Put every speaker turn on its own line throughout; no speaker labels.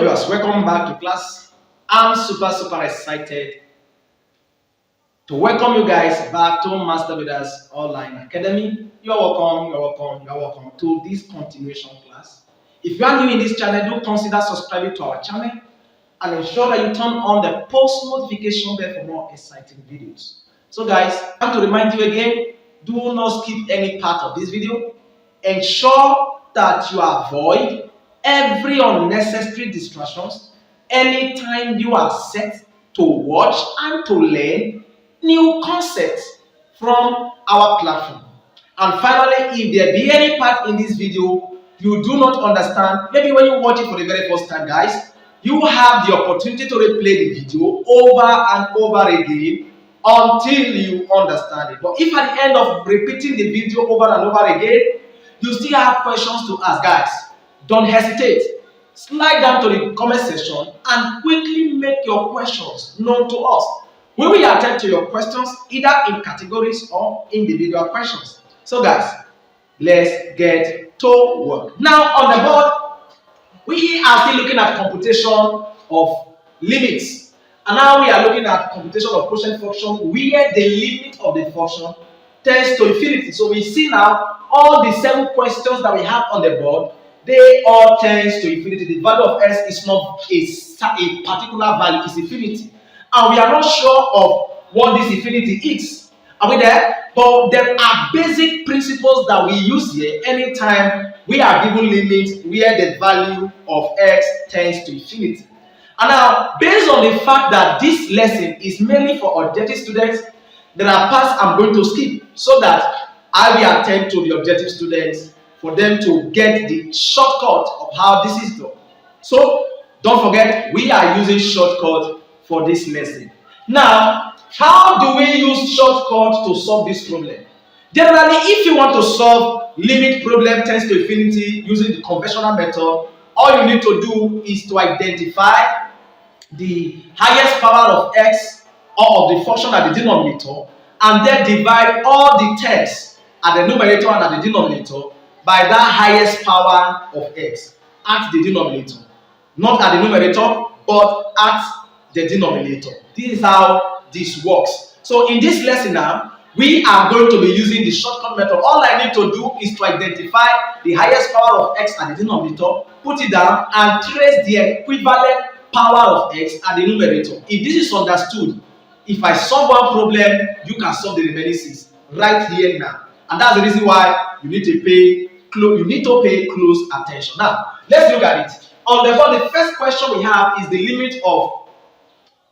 viewers, welcome back to class. I'm super excited to welcome you guys back to Master Builders Online Academy. You're welcome to this continuation class. If you are new in this channel, do consider subscribing to our channel and ensure that you turn on the post notification bell for more exciting videos. So guys, I want to remind you again, do not skip any part of this video. Ensure that you avoid every unnecessary distractions anytime you are set to watch and to learn new concepts from our platform. And finally, if there be any part in this video you do not understand, maybe when you watch it for the very first time, guys, you have the opportunity to replay the video over and over again until you understand it. But if at the end of repeating the video over and over again, you still have questions to ask, guys, don't hesitate. Slide down to the comment section and quickly make your questions known to us. We will attend to your questions either in categories or individual questions. So guys, let's get to work. Now on the board, we are still looking at computation of limits. And now we are looking at computation of quotient function where the limit of the function tends to infinity. So we see now all the 7 questions that we have on the board, they all tend to infinity. The value of s is not a particular value, it's infinity. And we are not sure of what this infinity is. Are we there? But there are basic principles that we use here anytime we are given limits where the value of x tends to infinity. And now, based on the fact that this lesson is mainly for objective students, there are parts I'm going to skip so that I will attend to the objective students for them to get the shortcut of how this is done. So, don't forget, we are using shortcut for this lesson. Now, how do we use shortcut to solve this problem? Generally, if you want to solve limit problem tends to infinity using the conventional method, all you need to do is to identify the highest power of x or of the function at the denominator and then divide all the terms at the numerator and at the denominator by that highest power of x at the denominator. Not at the numerator, but at the denominator. This is how this works. So in this lesson now, we are going to be using the shortcut method. All I need to do is to identify the highest power of x at the denominator, put it down, and trace the equivalent power of x at the numerator. If this is understood, if I solve one problem, you can solve the remaining 6 right here now. And that's the reason why you need to pay close attention. Now, let's look at it. On the board, the first question we have is the limit of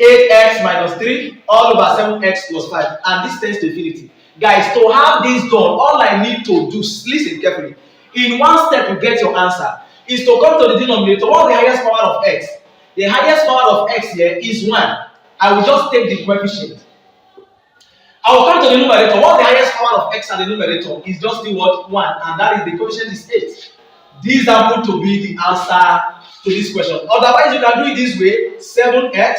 8x minus 3 all over 7x plus 5, and this tends to infinity. Guys, to have this done, all I need to do, listen carefully, in one step to get your answer, is to come to the denominator. What's the highest power of x? The highest power of x here is 1. I will just take the coefficient. I will come to the numerator. What's the highest power of x at the numerator? Is just the word 1, and that is the coefficient is 8. These happen to be the answer to this question. Otherwise, you can do it this way: 7x,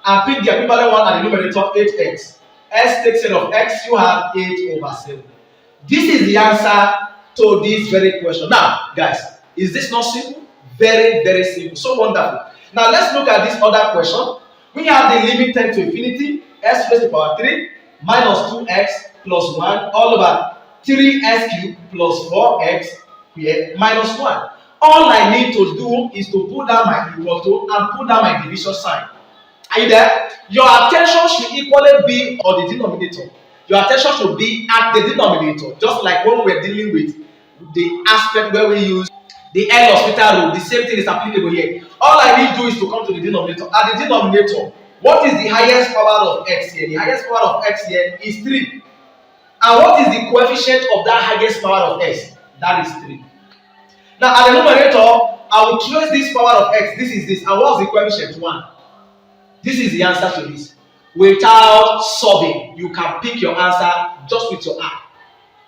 and pick the equivalent one at the numerator, 8x. S takes set of x, you have 8 over 7. This is the answer to this very question. Now, guys, is this not simple? Very simple. So wonderful. Now, let's look at this other question. We have the limit tend to infinity, s raised to the power 3 minus 2x plus 1 all over 3s cubed plus 4x here minus 1. All I need to do is to put down my equal to and put down my division sign. Are you there? Your attention should equally be on the denominator. Your attention should be at the denominator, just like when we're dealing with the aspect where we use the L hospital rule. The same thing is applicable here. All I need to do is to come to the denominator. At the denominator, what is the highest power of x here? The highest power of x here is 3. And what is the coefficient of that highest power of x? That is 3. Now at the numerator, I will trace this power of x. This is this. And what's the coefficient? 1. This is the answer to this. Without solving, you can pick your answer just with your eye.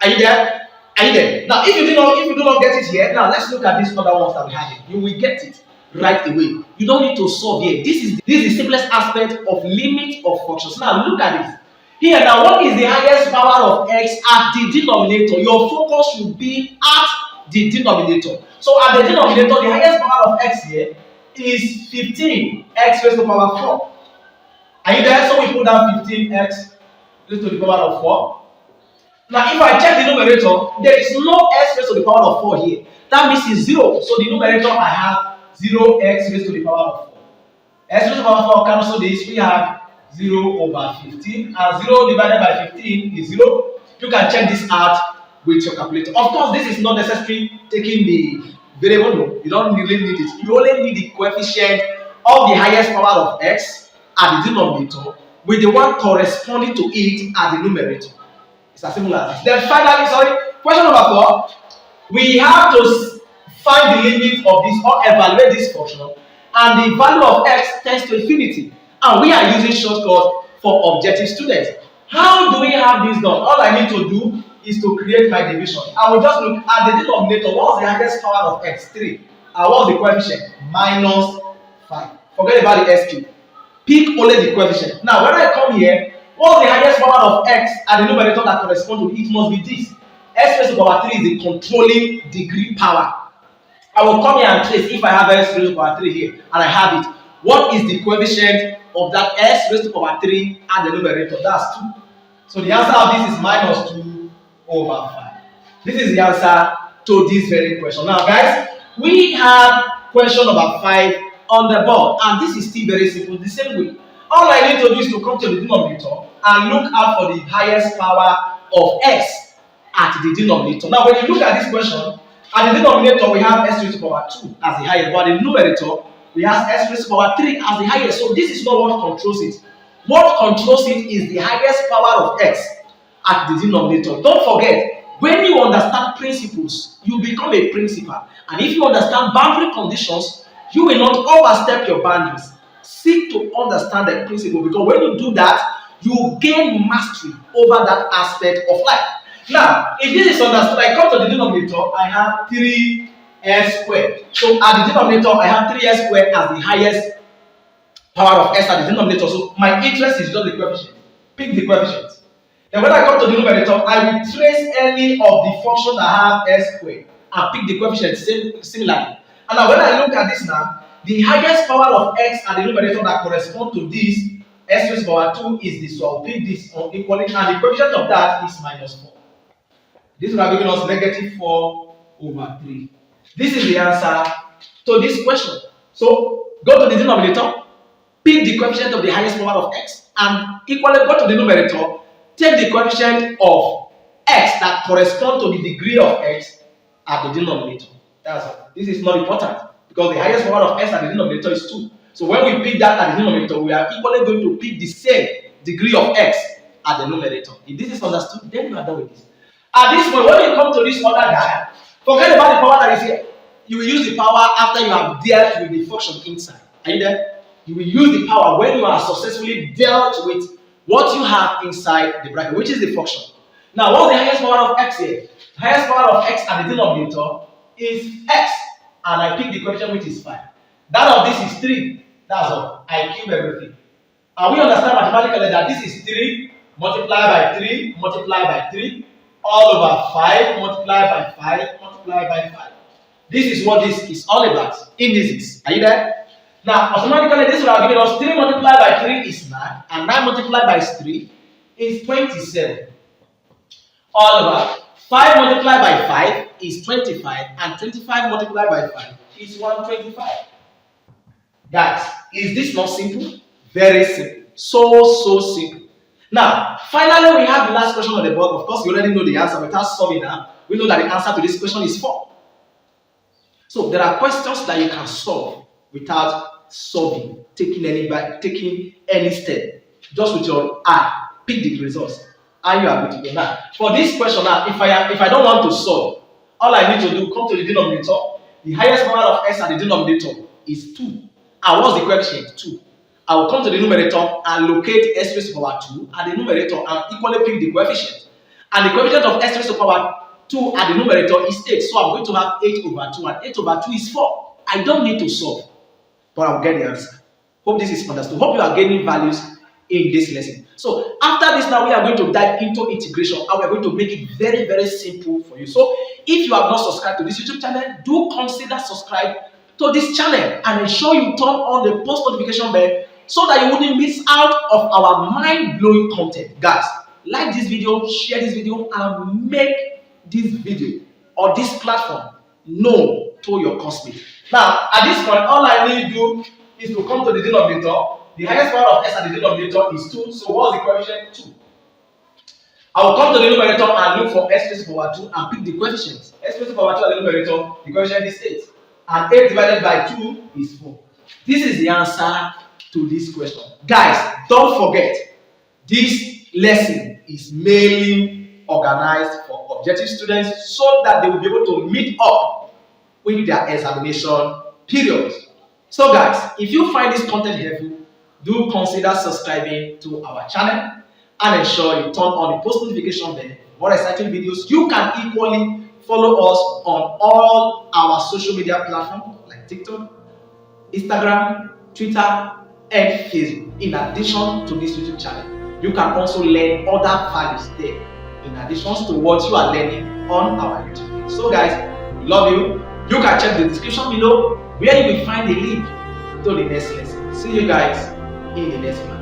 Are you there? Are you there? Now, if you do not get it here, now let's look at these other ones that we have here. You will get it right away. You don't need to solve here. This is the simplest aspect of limit of functions. Now look at this. Here now, what is the highest power of x at the denominator? Your focus should be at the denominator. So at the denominator, the highest power of x here is 15 x raised to the power 4. Are you there? So we put down 15x raised to the power of 4. Now, if I check the numerator, there is no x raised to the power of 4 here. That means it's 0. So the numerator I have 0x raised to the power of 4. X raised to the power of 4 cancel this. We have 0 over 15. And 0 divided by 15 is 0. You can check this out with your calculator. Of course, this is not necessary taking the variable. No, you don't really need it. You only need the coefficient of the highest power of x at the denominator with the one corresponding to it at the numerator. It's as simple as this. Then finally, question number 4. We have to find the limit of this or evaluate this function, and the value of x tends to infinity. And we are using shortcut for objective students. How do we have this done? All I need to do is to create my division. I will just look at the denominator. What's the highest power of x? 3. And what's the coefficient? Minus 5. Forget about the SQ. Pick only the coefficient. Now, when I come here, what's the highest power of x at the numerator that corresponds to it must be this. X raised to the power 3 is the controlling degree power. I will come here and trace if I have x raised to the power 3 here, and I have it. What is the coefficient of that x raised to the power 3 at the numerator? That's 2. So the answer of this is minus 2 over 5. This is the answer to this very question. Now, guys, we have question number 5 on the board, and this is still very simple, the same way. All I need to do is to come to the denominator and look out for the highest power of x at the denominator. Now, when you look at this question, at the denominator we have x raised to the power 2 as the highest, but the numerator we have x raised to the power 3 as the highest. So this is not what controls it. What controls it is the highest power of x at the denominator. Don't forget, when you understand principles, you become a principal. And if you understand boundary conditions, you will not overstep your boundaries. Seek to understand the principle, because when you do that, you gain mastery over that aspect of life. Now, if this is understood, I come to the denominator, I have 3s squared. So at the denominator, I have 3s squared as the highest power of s at the denominator. So my interest is just the coefficient. Pick the coefficient. Then when I come to the numerator, I will trace any of the functions that have s squared and pick the coefficient similarly. And now when I look at this now, the highest power of x at the numerator that corresponds to this x raised to the power 2 is this. So I'll pick this on equally, and the coefficient of that is minus 4. This would have given us negative 4 over 3. This is the answer to this question. So go to the denominator, pick the coefficient of the highest power of x, and equally go to the numerator, take the coefficient of x that corresponds to the degree of x at the denominator. That's all. This is not important, because the highest power of x at the denominator is 2. So when we pick that at the denominator, we are equally going to pick the same degree of x at the numerator. If this is understood, then you are done with this. At this point, when you come to this other guy, forget about the power that is here. You will use the power after you have dealt with the function inside. Are you there? You will use the power when you are successfully dealt with what you have inside the bracket, which is the function. Now, what's the highest power of x here? The highest power of x at the denominator is x, and I pick the coefficient, which is 5. That of this is 3. That's all. I cube everything. And we understand mathematically that this is 3 multiplied by 3 multiplied by 3 all over 5 multiplied by 5 multiplied by 5. This is what this is all about. Indices. Are you there? Now, automatically, this will have given us 3 multiplied by 3 is 9, and 9 multiplied by 3 is 27. All over 5 multiplied by 5 is 25, and 25 multiplied by 5 is 125. Guys, is this not simple? Very simple. So simple. Now, finally, we have the last question on the board. Of course, you already know the answer. Without solving now, we know that the answer to this question is 4. So there are questions that you can solve without solving, taking any step, just with your eye, pick the results, and you are good to go. Now, for this question now, if I don't want to solve, all I need to do, come to the denominator. The highest power of x at the denominator is 2. And what's the coefficient? 2. I will come to the numerator and locate x raised to the power 2 at the numerator and equally pick the coefficient. And the coefficient of x raised to the power 2 at the numerator is 8. So I'm going to have 8 over 2, and 8 over 2 is 4. I don't need to solve, but I'll get the answer. Hope this is understood. Hope you are gaining values in this lesson. So after this now, we are going to dive into integration, and we are going to make it very simple for you. So if you have not subscribed to this YouTube channel, do consider subscribe to this channel and ensure you turn on the post notification bell so that you wouldn't miss out of our mind-blowing content. Guys, like this video, share this video, and make this video or this platform known to your classmates. Now, at this point, all I need to do is to come to the denominator. The highest power of s at the denominator is 2. So what's the coefficient? 2. I will come to the numerator and look for x raised to the power 2 and pick the coefficients. X raised to the power 2 at the numerator, the coefficient is 8. And 8 divided by 2 is 4. This is the answer to this question. Guys, don't forget, this lesson is mainly organized for objective students so that they will be able to meet up with their examination periods. So guys, if you find this content helpful, do consider subscribing to our channel and ensure you turn on the post notification bell for more exciting videos. You can equally follow us on all our social media platforms like TikTok, Instagram, Twitter, and Facebook. In addition to this YouTube channel, you can also learn other values there in addition to what you are learning on our YouTube page. So guys, we love you. You can check the description below where you will find the link to the next lesson. See you guys in the next one.